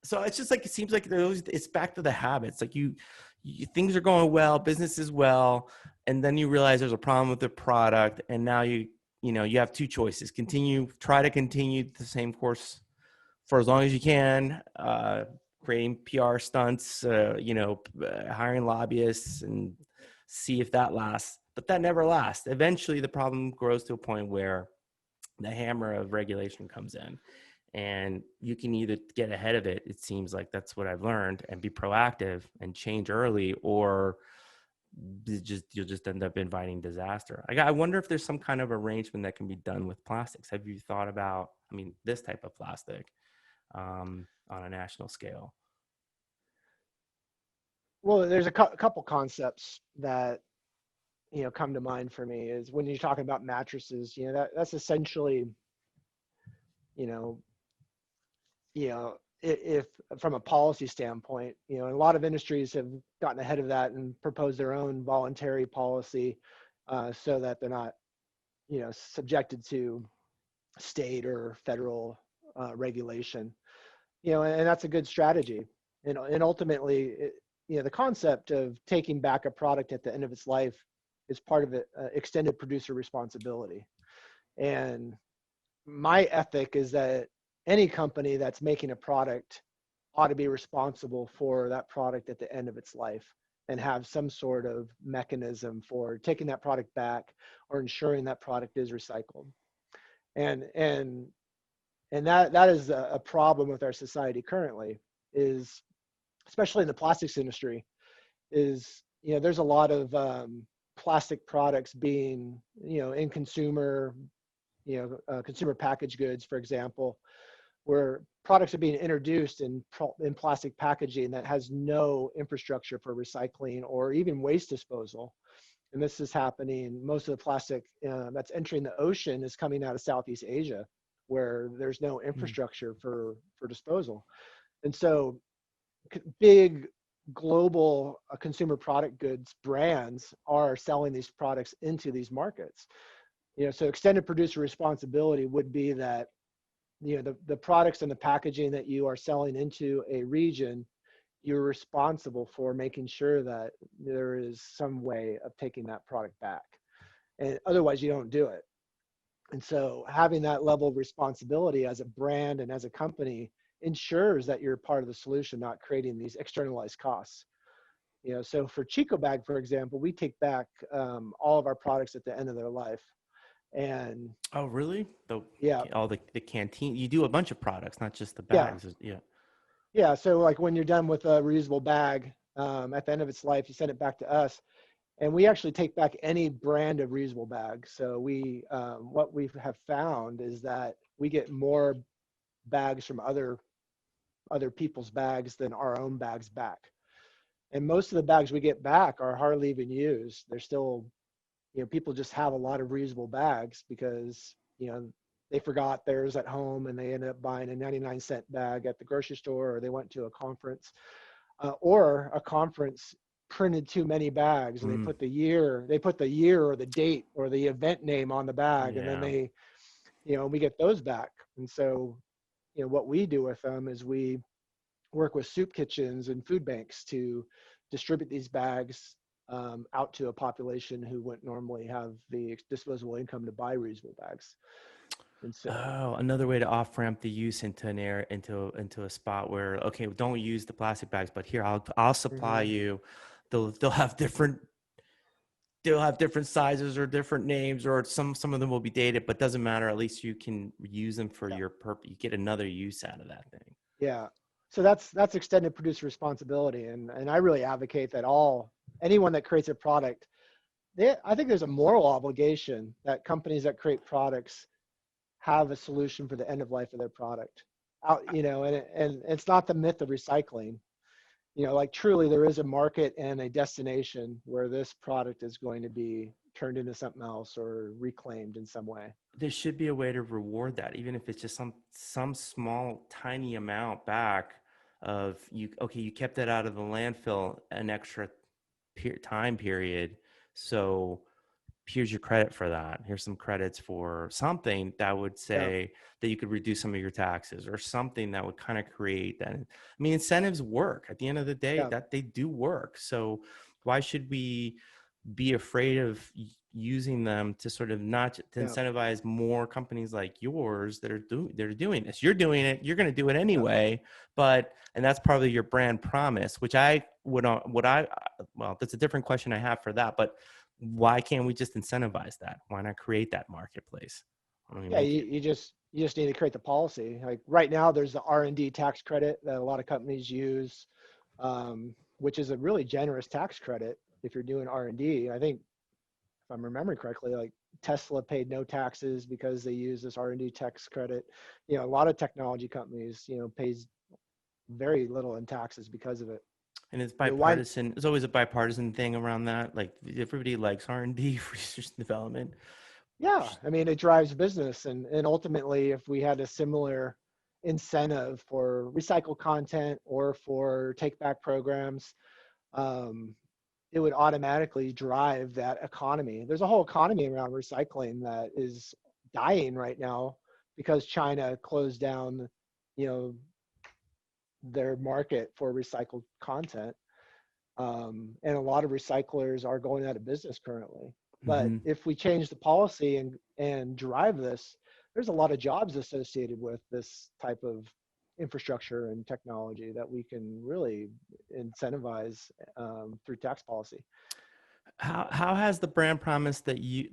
So it's just like, it seems like it's back to the habits. Like you things are going well, business is well, and then you realize there's a problem with the product, and now you have two choices: try to continue the same course for as long as you can, creating PR stunts, hiring lobbyists, and see if that lasts. But that never lasts. Eventually, the problem grows to a point where the hammer of regulation comes in. And you can either get ahead of it, it seems like that's what I've learned, and be proactive and change early, or you'll just end up inviting disaster. I wonder if there's some kind of arrangement that can be done with plastics. Have you thought about, this type of plastic on a national scale? Well, there's a couple concepts that come to mind for me. Is when you're talking about mattresses, that's essentially, if from a policy standpoint, a lot of industries have gotten ahead of that and proposed their own voluntary policy, so that they're not, subjected to state or federal regulation, and that's a good strategy. And ultimately, the concept of taking back a product at the end of its life is part of it, extended producer responsibility. And my ethic is that any company that's making a product ought to be responsible for that product at the end of its life, and have some sort of mechanism for taking that product back or ensuring that product is recycled. And that is a problem with our society currently, is especially in the plastics industry, is there's a lot of plastic products being in consumer packaged goods, for example, where products are being introduced in plastic packaging that has no infrastructure for recycling or even waste disposal. And this is happening, most of the plastic that's entering the ocean is coming out of Southeast Asia, where there's no infrastructure for disposal. And so big global consumer product goods brands are selling these products into these markets. So extended producer responsibility would be that the products and the packaging that you are selling into a region, you're responsible for making sure that there is some way of taking that product back, and otherwise you don't do it. And so having that level of responsibility as a brand and as a company ensures that you're part of the solution, not creating these externalized costs. So for ChicoBag, for example, we take back all of our products at the end of their life. And oh, really? Yeah, all the canteen, you do a bunch of products, not just the bags. Yeah. So like when you're done with a reusable bag, at the end of its life, you send it back to us, and we actually take back any brand of reusable bag. So we what we have found is that we get more bags from other people's bags than our own bags back. And most of the bags we get back are hardly even used. They're still, people just have a lot of reusable bags because, they forgot theirs at home and they ended up buying a 99-cent bag at the grocery store, or they went to a conference, or a conference printed too many bags, and they put the year or the date or the event name on the bag, and then they, we get those back. And so, what we do with them is we work with soup kitchens and food banks to distribute these bags out to a population who wouldn't normally have the disposable income to buy reusable bags. And so, another way to off-ramp the use into an area, into a spot where, okay, don't use the plastic bags, but here I'll supply you. They'll have different sizes or different names, or some of them will be dated, but doesn't matter. At least you can use them for your purpose. You get another use out of that thing. Yeah. So that's extended producer responsibility, and I really advocate that anyone that creates a product, I think there's a moral obligation that companies that create products have a solution for the end of life of their product. And it's not the myth of recycling. Like truly there is a market and a destination where this product is going to be turned into something else or reclaimed in some way. There should be a way to reward that, even if it's just some small tiny amount back of you. Okay, you kept it out of the landfill an extra time period, so here's your credit for that. Here's some credits for something that would say that you could reduce some of your taxes, or something that would kind of create that. I mean, incentives work at the end of the day, that they do work. So why should we be afraid of using them to sort of not to incentivize more companies like yours that are doing this? You're doing it, you're going to do it anyway, and that's probably your brand promise, which well, that's a different question I have for that, but why can't we just incentivize that? Why not create that marketplace? You just need to create the policy. Like right now, there's the R&D tax credit that a lot of companies use, which is a really generous tax credit if you're doing R&D. I think, if I'm remembering correctly, like Tesla paid no taxes because they use this R&D tax credit. A lot of technology companies, pays very little in taxes because of it. And it's bipartisan. There's always a bipartisan thing around that. Like everybody likes R&D, research and development. Yeah, I mean, it drives business, and ultimately, if we had a similar incentive for recycled content or for take back programs, it would automatically drive that economy. There's a whole economy around recycling that is dying right now because China closed down, their market for recycled content. And a lot of recyclers are going out of business currently. But if we change the policy and drive this, there's a lot of jobs associated with this type of infrastructure and technology that we can really incentivize through tax policy. How has the brand promise that you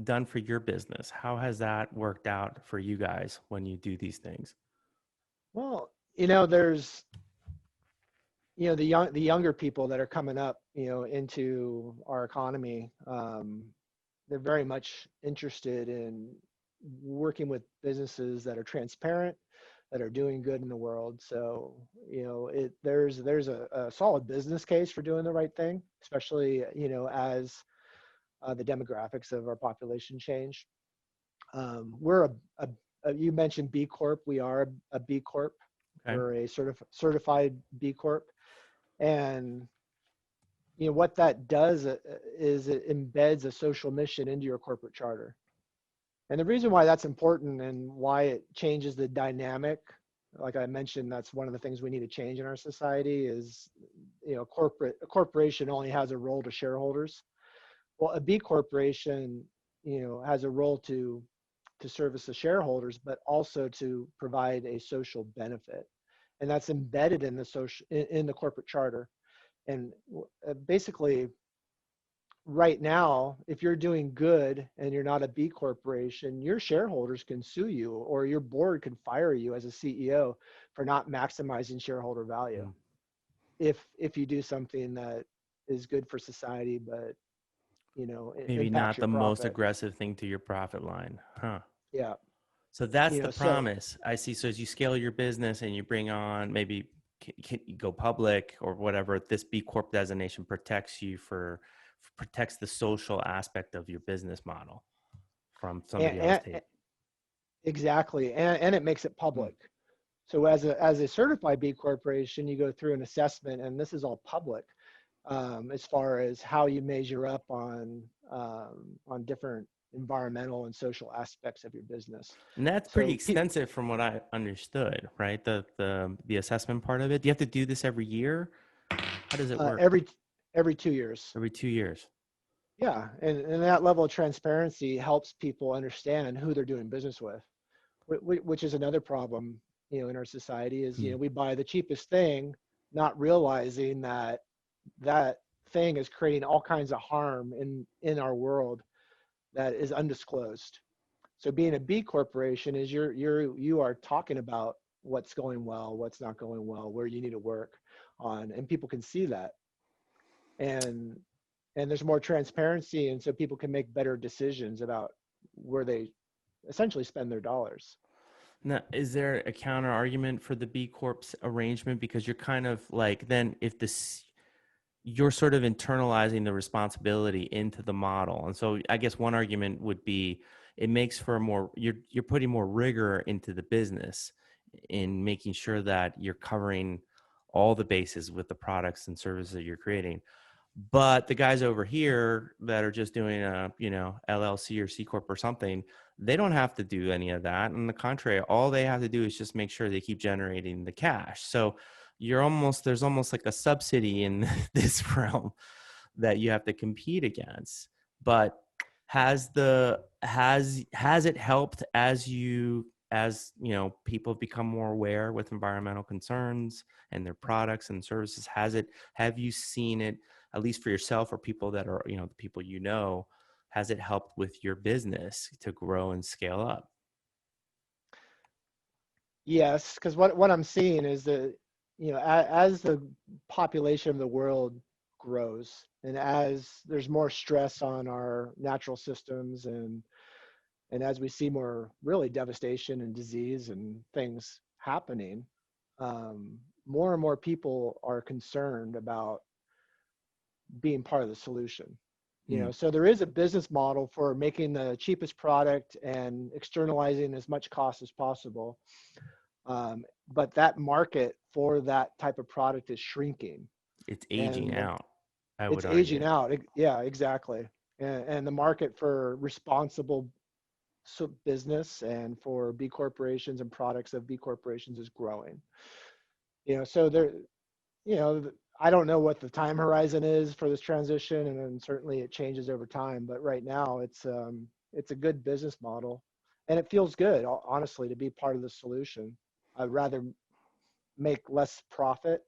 done for your business? How has that worked out for you guys when you do these things? Well, there's the younger people that are coming up, into our economy. They're very much interested in working with businesses that are transparent, that are doing good in the world. So, there's a solid business case for doing the right thing, especially, as the demographics of our population change. We're you mentioned B Corp. We are a B Corp. Okay. We're a certified B Corp. And what that does is it embeds a social mission into your corporate charter. And the reason why that's important and why it changes the dynamic, like I mentioned, that's one of the things we need to change in our society is, a corporation only has a role to shareholders. Well, a B corporation, has a role to service the shareholders, but also to provide a social benefit. And that's embedded in the corporate charter. And basically, right now, if you're doing good and you're not a B corporation, your shareholders can sue you, or your board can fire you as a CEO for not maximizing shareholder value. If you do something that is good for society, but maybe not the most aggressive thing to your profit line, huh? Yeah. So that's the promise. I see. So as you scale your business and you bring on, maybe can you go public or whatever, this B Corp designation protects you protects the social aspect of your business model from somebody else. Exactly. And it makes it public. So as a certified B corporation, you go through an assessment, and this is all public, as far as how you measure up on different environmental and social aspects of your business. And that's pretty extensive from what I understood, right? The assessment part of it. Do you have to do this every year? How does it work? Every 2 years. Every 2 years. Yeah. And that level of transparency helps people understand who they're doing business with, which is another problem, in our society is, we buy the cheapest thing, not realizing that thing is creating all kinds of harm in our world that is undisclosed. So being a B corporation is you are talking about what's going well, what's not going well, where you need to work on, and people can see that. And there's more transparency, and so people can make better decisions about where they essentially spend their dollars. Now, is there a counter argument for the B Corp's arrangement? Because you're kind of like, then if this, you're sort of internalizing the responsibility into the model. And so I guess one argument would be it makes for more, you're putting more rigor into the business in making sure that you're covering all the bases with the products and services that you're creating. But the guys over here that are just doing a, LLC or C Corp or something, they don't have to do any of that. On the contrary, all they have to do is just make sure they keep generating the cash. So there's almost like a subsidy in this realm that you have to compete against. But has it helped as people have become more aware with environmental concerns and their products and services? Have you seen it, at least for yourself or people that are, the people has it helped with your business to grow and scale up? Yes, because what I'm seeing is that, as the population of the world grows, and as there's more stress on our natural systems, and as we see more really devastation and disease and things happening, more and more people are concerned about being part of the solution. So there is a business model for making the cheapest product and externalizing as much cost as possible. But that market for that type of product is shrinking. It's aging out, I would It's argue. aging out. Yeah, exactly. And the market for responsible business and for B corporations and products of B corporations is growing. So there, I don't know what the time horizon is for this transition, and then certainly it changes over time. But right now, it's a good business model, and it feels good, honestly, to be part of the solution. I'd rather make less profit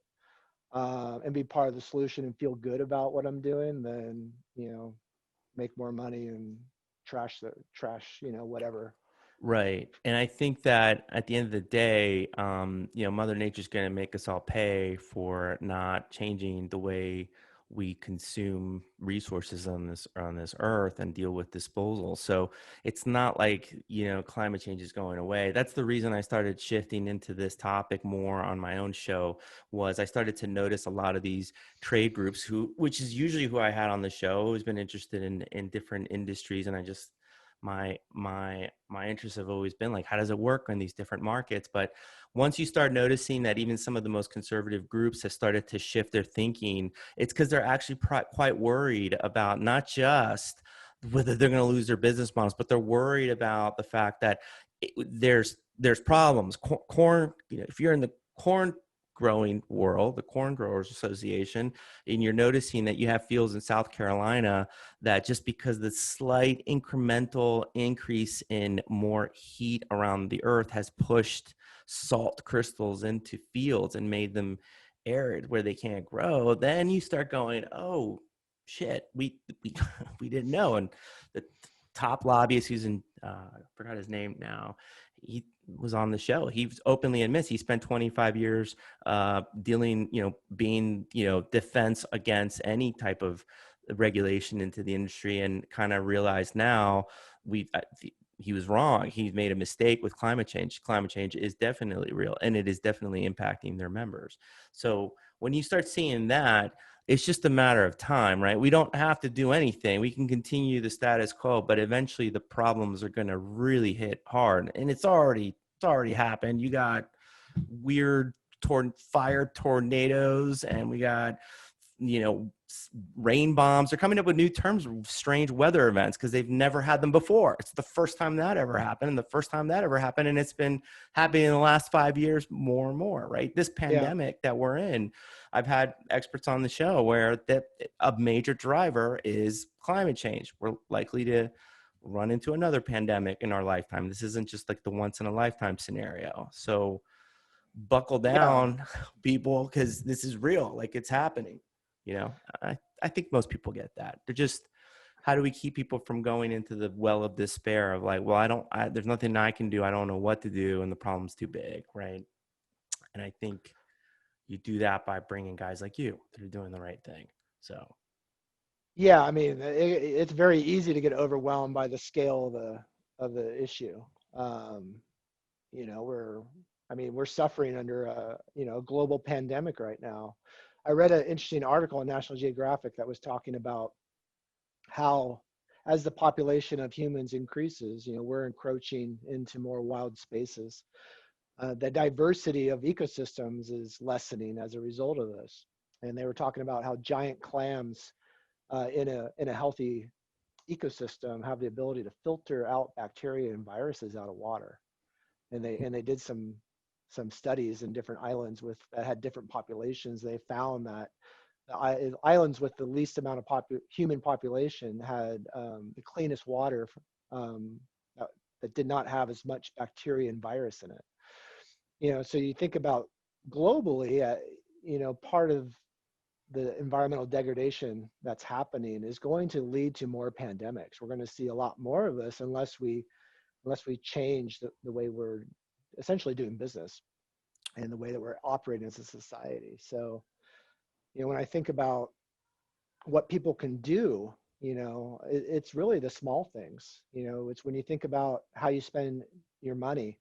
and be part of the solution and feel good about what I'm doing than make more money and trash whatever. Right. And I think that at the end of the day, Mother Nature's going to make us all pay for not changing the way we consume resources on this earth and deal with disposal. So it's not like, climate change is going away. That's the reason I started shifting into this topic more on my own show. Was I started to notice a lot of these trade groups which is usually who I had on the show, who's been interested in different industries. And I just, my interests have always been like, how does it work in these different markets? But once you start noticing that even some of the most conservative groups have started to shift their thinking, it's because they're actually quite worried about not just whether they're going to lose their business models, but they're worried about the fact that there's problems. Corn, if you're in the corn growing world, the Corn Growers Association, and you're noticing that you have fields in South Carolina that just because the slight incremental increase in more heat around the earth has pushed salt crystals into fields and made them arid where they can't grow, then you start going, oh shit, we didn't know. And the top lobbyist, who's in I forgot his name now, he was on the show. He openly admits he spent 25 years dealing, being, defense against any type of regulation into the industry, and kind of realized now he was wrong. He made a mistake with climate change. Climate change is definitely real, and it is definitely impacting their members. So when you start seeing that, it's just a matter of time, right? We don't have to do anything. We can continue the status quo, but eventually the problems are going to really hit hard. And it's already happened. You got weird fire tornadoes, and we got, rain bombs. They're coming up with new terms of strange weather events because they've never had them before. It's the first time that ever happened, and it's been happening in the last 5 years more and more, right? This pandemic that we're in, I've had experts on the show where a major driver is climate change. We're likely to run into another pandemic in our lifetime. This isn't just like the once in a lifetime scenario. So buckle down, people, because this is real. Like, it's happening. I think most people get that. They're just, how do we keep people from going into the well of despair of like, well, there's nothing I can do. I don't know what to do. And the problem's too big. Right. And I think you do that by bringing guys like you that are doing the right thing. So. Yeah, I mean, it's very easy to get overwhelmed by the scale of the issue. You know, we're suffering under a global pandemic right now. I read an interesting article in National Geographic that was talking about how, as the population of humans increases, we're encroaching into more wild spaces. The diversity of ecosystems is lessening as a result of this. And they were talking about how giant clams in a healthy ecosystem have the ability to filter out bacteria and viruses out of water. And they did some studies in different islands that had different populations. They found that the islands with the least amount of human population had the cleanest water that did not have as much bacteria and virus in it. So you think about globally, part of the environmental degradation that's happening is going to lead to more pandemics. We're going to see a lot more of this unless we change the way we're essentially doing business and the way that we're operating as a society. So, when I think about what people can do, it's really the small things. It's when you think about how you spend your money.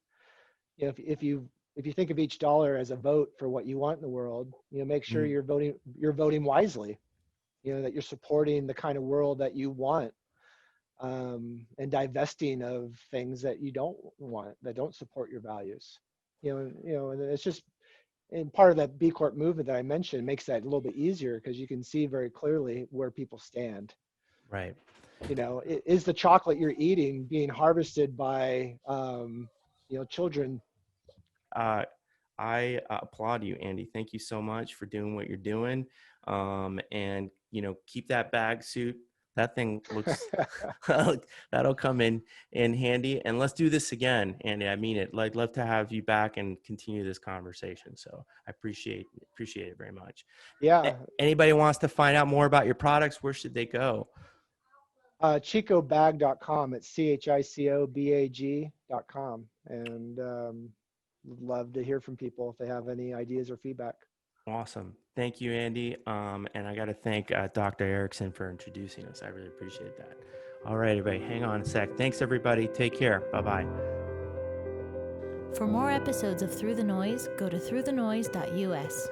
If you think of each dollar as a vote for what you want in the world, make sure you're voting wisely. That you're supporting the kind of world that you want, and divesting of things that you don't want, that don't support your values. And it's just, and part of that B Corp movement that I mentioned makes that a little bit easier because you can see very clearly where people stand. Right. Is the chocolate you're eating being harvested by, children? I applaud you, Andy. Thank you so much for doing what you're doing. And keep that bag suit. That thing looks, that'll come in handy. And let's do this again, Andy. I mean it. I'd love to have you back and continue this conversation. So I appreciate it very much. Yeah. Anybody wants to find out more about your products, where should they go? ChicoBag.com. It's ChicoBag.com. And love to hear from people if they have any ideas or feedback. Awesome. Thank you, Andy. And I got to thank Dr. Erickson for introducing us. I really appreciate that. All right, everybody, hang on a sec. Thanks, everybody. Take care. Bye-bye. For more episodes of Through the Noise, go to throughthenoise.us.